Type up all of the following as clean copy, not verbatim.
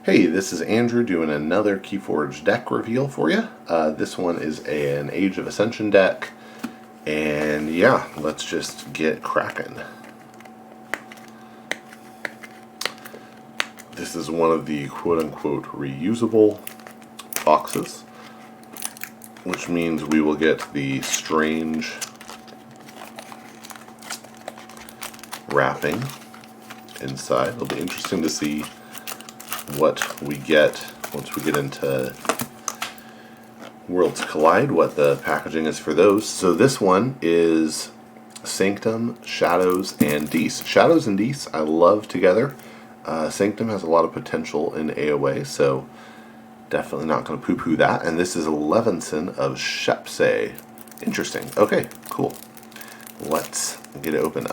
Hey, this is Andrew doing another Keyforge deck reveal for you. This one is an Age of Ascension deck, and yeah, let's just get cracking. This is one of the quote-unquote reusable boxes, which means we will get the strange wrapping inside. It'll be interesting to see what we get once we get into Worlds Collide, what the packaging is for those. So this one is Sanctum, Shadows, and Dees. Shadows and Dees I love together. Sanctum has a lot of potential in AOA, so definitely not going to poo-poo that. And this is Levinson of Shepsei. Interesting. Okay, cool. Let's get it open.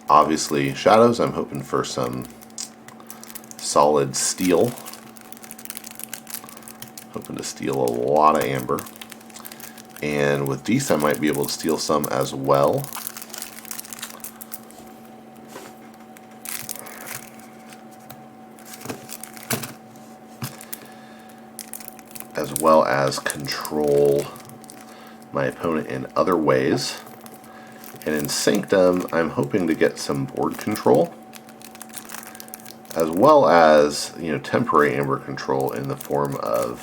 Obviously, Shadows, I'm hoping for some solid steel. Hoping to steal a lot of amber. And with Dees, I might be able to steal some as well. As well as control my opponent in other ways. And in Sanctum, I'm hoping to get some board control, as well as, temporary amber control in the form of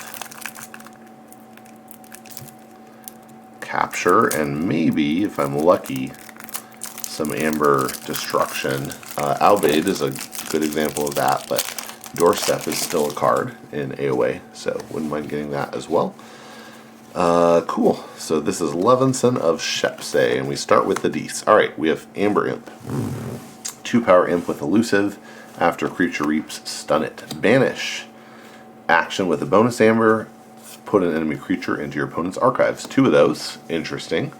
capture, and maybe, if I'm lucky, some amber destruction. Albeid is a good example of that, but Doorstep is still a card in AOA, so wouldn't mind getting that as well. Cool. So this is Levinson of Shepsei, and we start with the Dees. Alright, we have Amber Imp. 2-power Imp with Elusive. After creature reaps, stun it. Banish. Action with a bonus Amber. Put an enemy creature into your opponent's archives. 2 of those. Interesting.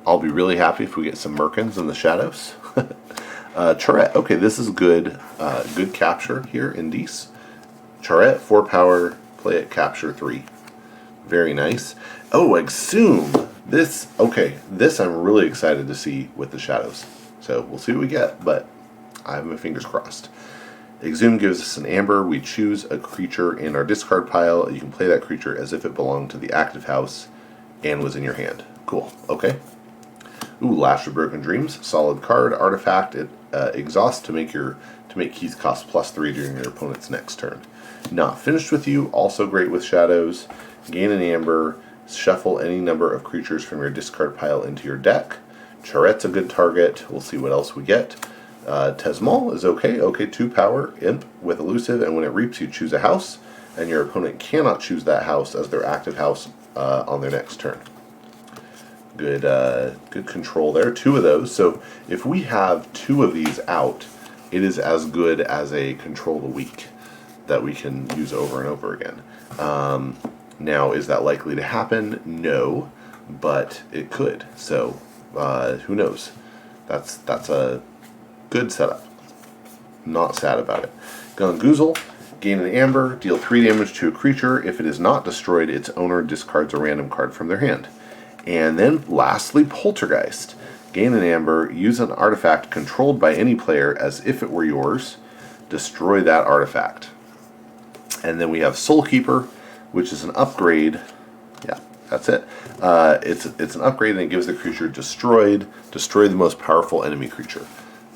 I'll be really happy if we get some Merkins in the Shadows. Charette. Okay, this is good. Good capture here in Dees. Charette, 4-power. Play it, capture 3. Very nice. Oh, Exhume. This I'm really excited to see with the Shadows. So we'll see what we get, but I have my fingers crossed. Exhume gives us an amber. We choose a creature in our discard pile. You can play that creature as if it belonged to the active house and was in your hand. Cool. Okay. Ooh, Lash of Broken Dreams. Solid card. Artifact. It exhausts to make keys cost +3 during your opponent's next turn. Not finished with you. Also great with Shadows. Gain an amber, shuffle any number of creatures from your discard pile into your deck. Charette's a good target. We'll see what else we get. Tesmal is okay. Okay, 2-power, Imp with Elusive, and when it reaps, you choose a house, and your opponent cannot choose that house as their active house on their next turn. Good, good control there. 2 of those. So if we have 2 of these out, it is as good as a Control the Weak that we can use over and over again. Now, is that likely to happen? No, but it could. So, who knows? That's a good setup. Not sad about it. Gungoozle, gain an amber, deal 3 damage to a creature. If it is not destroyed, its owner discards a random card from their hand. And then, lastly, Poltergeist. Gain an amber, use an artifact controlled by any player as if it were yours. Destroy that artifact. And then we have Soulkeeper, which is an upgrade. Yeah, that's it. It's an upgrade, and it gives the creature destroy the most powerful enemy creature.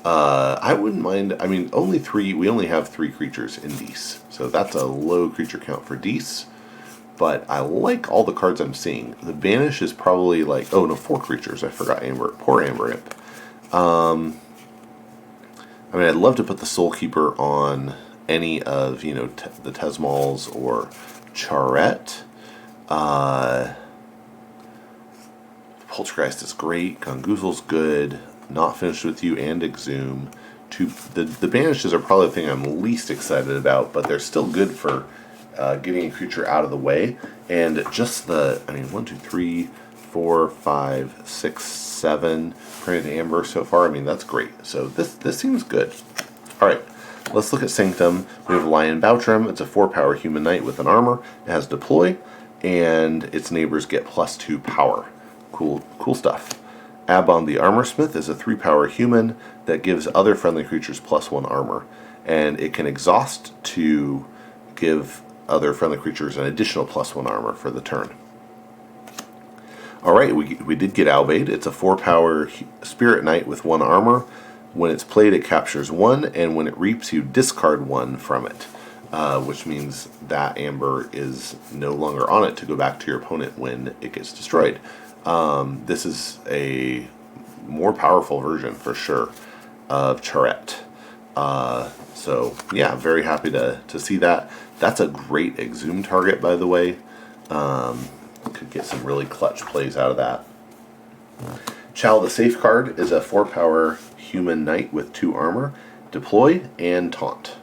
I wouldn't mind. I mean, we only have 3 creatures in Dees, so that's a low creature count for Dees. But I like all the cards I'm seeing. The Banish is probably like, 4 creatures. I forgot Amber. Poor Amber Imp. I mean, I'd love to put the Soulkeeper on any of the Tesmals or Charette. Poltergeist is great. Gungoozle's good. Not finished with you and Exhume. The Banishes are probably the thing I'm least excited about, but they're still good for getting a creature out of the way. And just 1, 2, 3, 4, 5, 6, 7 printed amber so far. I mean, that's great. So this seems good. All right. Let's look at Sanctum. We have Lion Boutram. It's a 4-power human knight with an armor. It has deploy, and its neighbors get +2 power. Cool stuff. Abon the Armorsmith is a 3-power human that gives other friendly creatures +1 armor, and it can exhaust to give other friendly creatures an additional +1 armor for the turn. Alright, we did get Albade. It's a 4-power Spirit Knight with 1 armor. When it's played, it captures 1, and when it reaps, you discard 1 from it, which means that Amber is no longer on it to go back to your opponent when it gets destroyed. This is a more powerful version, for sure, of Charette. So, yeah, very happy to see that. That's a great Exhume target, by the way. Could get some really clutch plays out of that. Chal the Safeguard is a 4-power human knight with 2 armor, deploy, and taunt.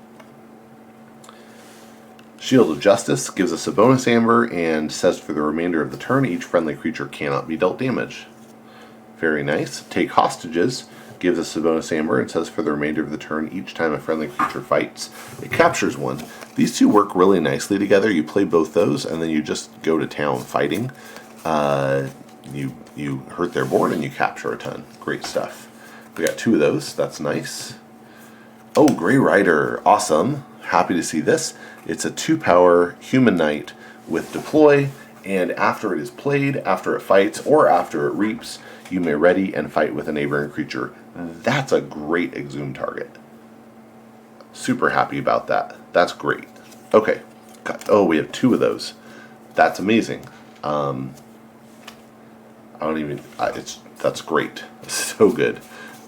Shield of Justice gives us a bonus amber and says for the remainder of the turn each friendly creature cannot be dealt damage. Very nice. Take Hostages gives us a bonus amber and says for the remainder of the turn each time a friendly creature fights, it captures 1. These two work really nicely together. You play both those and then you just go to town fighting. You hurt their board and you capture a ton. Great stuff. We got 2 of those. That's nice. Oh, Grey Rider. Awesome. Happy to see this. It's a 2-power human knight with deploy, and after it is played, after it fights, or after it reaps, you may ready and fight with a neighboring creature. That's a great Exhume target. Super happy about that. That's great. Okay. Oh, we have 2 of those. That's amazing. That's great. So good.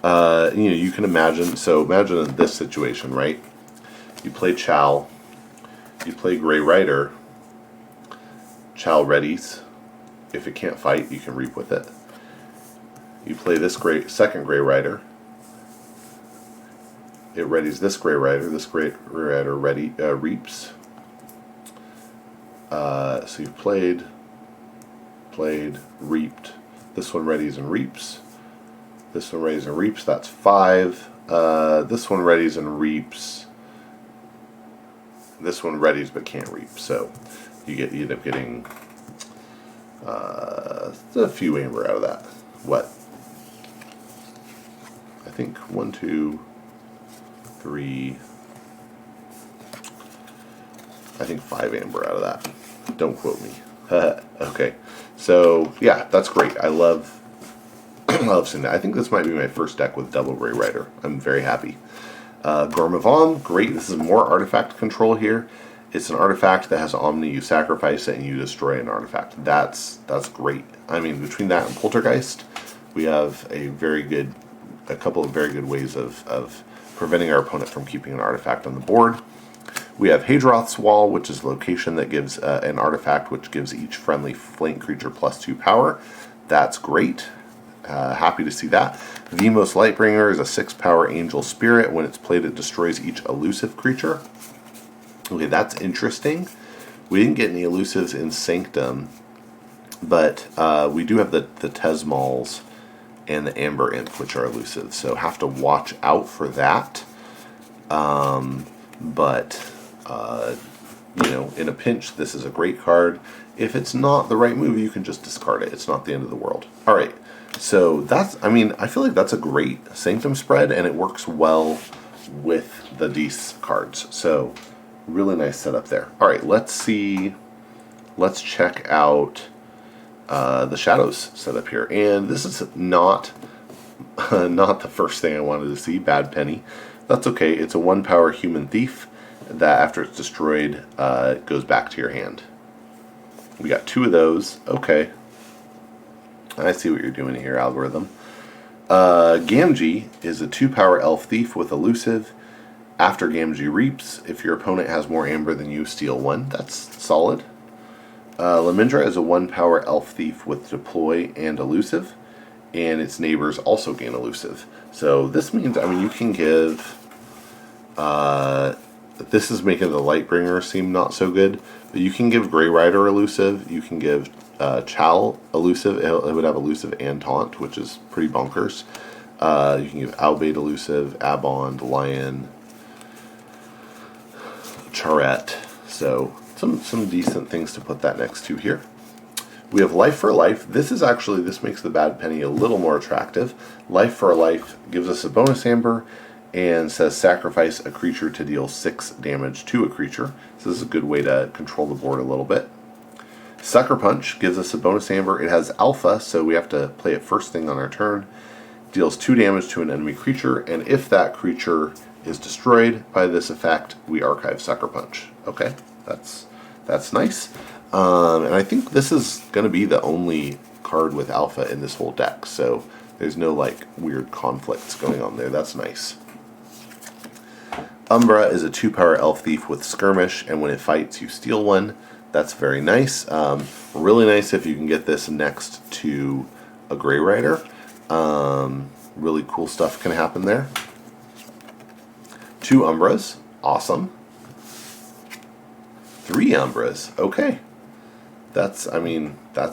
You can imagine. So imagine this situation, right? You play Chal. You play Grey Rider. Chal readies. If it can't fight, you can reap with it. You play this second Grey Rider. It readies this Grey Rider. This Grey Rider reaps. So you've played, reaped. This one readies and reaps. This one readies and reaps. That's 5. This one readies and reaps. This one readies but can't reap. So you end up getting a few amber out of that. What? I think 1, 2, 3. I think 5 amber out of that. Don't quote me. Okay. So yeah, that's great. I love seeing that. I think this might be my first deck with double Grey Rider. I'm very happy. Gormavam, great. This is more artifact control here. It's an artifact that has Omni. You sacrifice it and you destroy an artifact. That's great. I mean, between that and Poltergeist, we have a couple of very good ways of preventing our opponent from keeping an artifact on the board. We have Hadroth's Wall, which is a location that gives an artifact which gives each friendly flank creature +2 power. That's great. Happy to see that. Vimos Lightbringer is a 6-power angel spirit. When it's played, it destroys each elusive creature. Okay, that's interesting. We didn't get any elusives in Sanctum, but we do have the Tesmals and the Amber Imp, which are elusive, so have to watch out for that. In a pinch, this is a great card. If it's not the right move, you can just discard it. It's not the end of the world. All right. So I feel like that's a great Sanctum spread, and it works well with the Dees cards. So, really nice setup there. All right, let's check out the Shadows setup here. And this is not the first thing I wanted to see, Bad Penny. That's okay. It's a 1-power human thief that after it's destroyed, goes back to your hand. We got 2 of those. Okay. I see what you're doing here, algorithm. Gamgee is a 2-power elf thief with elusive. After Gamgee reaps, if your opponent has more amber than you, steal 1. That's solid. Lamindra is a 1-power elf thief with deploy and elusive, and its neighbors also gain elusive. So this means, you can give... this is making the Lightbringer seem not so good, but you can give Grey Rider elusive, you can give Chal elusive. It would have elusive and taunt, which is pretty bonkers. You can give Albade elusive, Abond, Lion, Charette. So some decent things to put that next to here. We have Life for Life. This makes the bad penny a little more attractive. Life for Life gives us a bonus amber and says sacrifice a creature to deal 6 damage to a creature. So this is a good way to control the board a little bit. Sucker Punch gives us a bonus amber. It has alpha, so we have to play it first thing on our turn. Deals 2 damage to an enemy creature, and if that creature is destroyed by this effect, we archive Sucker Punch. Okay, that's nice. And I think this is going to be the only card with alpha in this whole deck, so there's no like weird conflicts going on there. That's nice. Umbra is a 2-power elf thief with skirmish, and when it fights, you steal 1. That's very nice. Really nice if you can get this next to a Grey Rider. Really cool stuff can happen there. 2 Umbras. Awesome. 3 Umbras. Okay. That's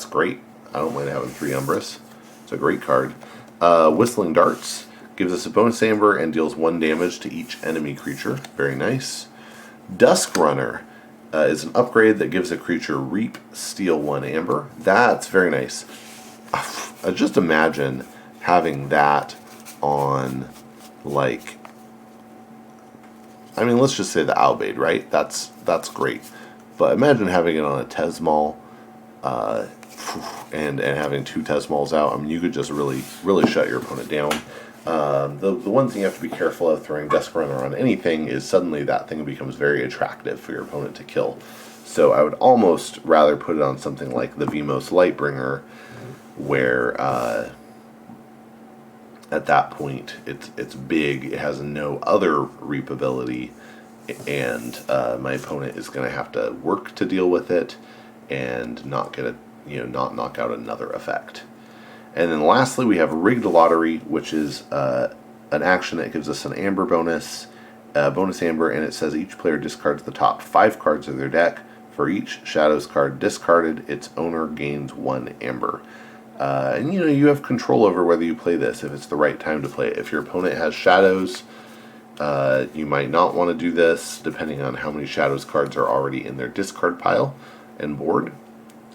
great. I don't mind having 3 Umbras. It's a great card. Whistling Darts gives us a bonus amber and deals 1 damage to each enemy creature. Very nice. Dusk Runner is an upgrade that gives a creature reap, steal 1 amber. That's very nice. Just imagine having that on, like, let's just say the Albade, right? That's great. But imagine having it on a Tesmal, and having 2 Tesmals out. You could just really shut your opponent down. The one thing you have to be careful of throwing Dusk Runner on anything is suddenly that thing becomes very attractive for your opponent to kill. So I would almost rather put it on something like the Vimos Lightbringer, where at that point it's big, it has no other reap ability, and my opponent is going to have to work to deal with it and not knock out another effect. And then lastly, we have Rigged Lottery, which is an action that gives us an amber bonus amber, and it says each player discards the top 5 cards of their deck. For each Shadows card discarded, its owner gains 1 amber. And you have control over whether you play this, if it's the right time to play it. If your opponent has Shadows, you might not want to do this, depending on how many Shadows cards are already in their discard pile and board.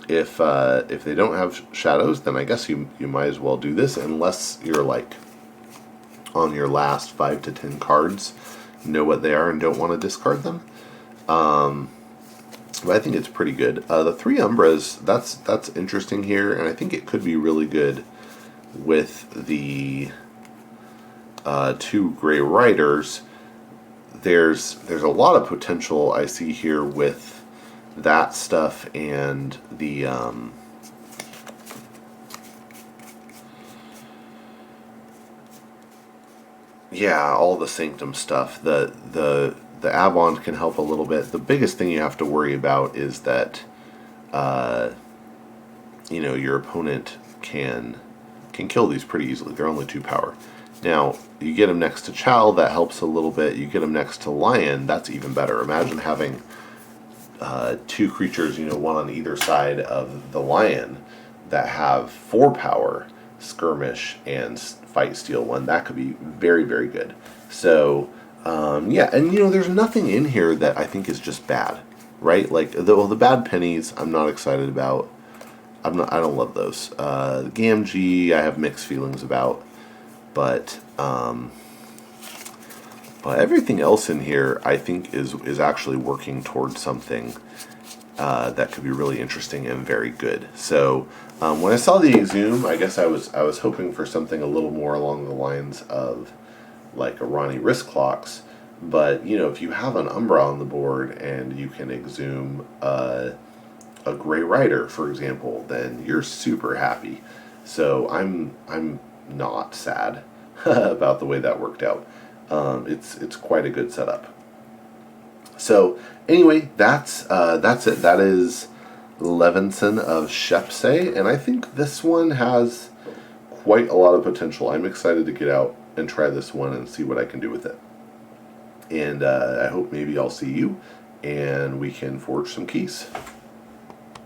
If they don't have Shadows, then I guess you might as well do this, unless you're like on your last 5 to 10 cards, know what they are and don't want to discard them. But I think it's pretty good. The 3 Umbras, that's interesting here, and I think it could be really good with the 2 Grey Riders. There's a lot of potential I see here with that stuff and the all the Sanctum stuff. The Avon can help a little bit. The biggest thing you have to worry about is that your opponent can kill these pretty easily. They're only 2 power. Now, you get them next to Chow, that helps a little bit. You get them next to Lion, that's even better. Imagine having 2 creatures, one on either side of the Lion that have 4 power, skirmish, and fight, steal 1. That could be very, very good. So, and there's nothing in here that I think is just bad, right? Like the bad pennies, I'm not excited about. I don't love those. The Gamgee, I have mixed feelings about, but everything else in here, I think, is actually working towards something that could be really interesting and very good. So when I saw the Exhume, I guess I was hoping for something a little more along the lines of like a Ronnie Wristclocks. But if you have an Umbra on the board and you can Exhume a Grey Rider, for example, then you're super happy. So I'm not sad about the way that worked out. It's quite a good setup. So anyway, that's it. That is Levinson of Shepsey, and I think this one has quite a lot of potential. I'm excited to get out and try this one and see what I can do with it. And I hope maybe I'll see you and we can forge some keys.